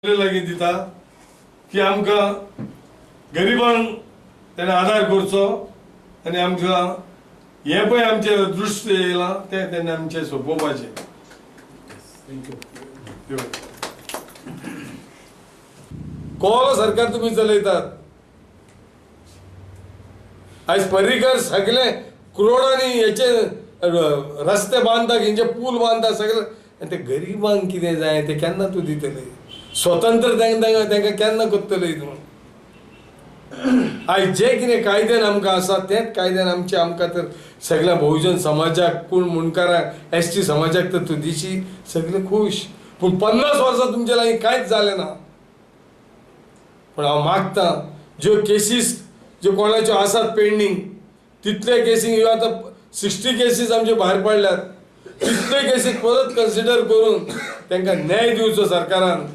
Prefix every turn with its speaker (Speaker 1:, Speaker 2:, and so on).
Speaker 1: लागीं दिता की आमकां गरिबांक तेणें आदार करचो आनी आमकां हे पळय आमचे दृश्य येयलां ते तेणें आमचे सोंपोवपाचें. कोलो सरकार तुमी चलयतात. आयज पर्रीकर सगळे करोडांनी हेचे रस्ते बांदता, हेंचे पूल बांदता सगळे, आनी ते गरिबांक कितें जाय ते केन्ना तूं दितले? स्वतंत्र तांकां केन्ना कोत्तले तूं? आयज जे कितें कायद्यान आमकां आसा तेच कायद्यान आमकां तर सगळ्या बहुजन समाजाक, कोण मुणकाराक, ST समाजाक तर तूं दिशी, सगळे खूश. पूण 50 वर्सां तुमचे लागीं कांयच जालें ना. पूण हांव मागतां ज्यो केसीस ज्यो कोणाच्यो आसात पेंडींग, तितले केसी ह्यो आतां 60 केसीस आमचे भायर पडल्यात, तितले केसी परत कन्सिडर करून तांकां न्याय दिवचो सरकारान.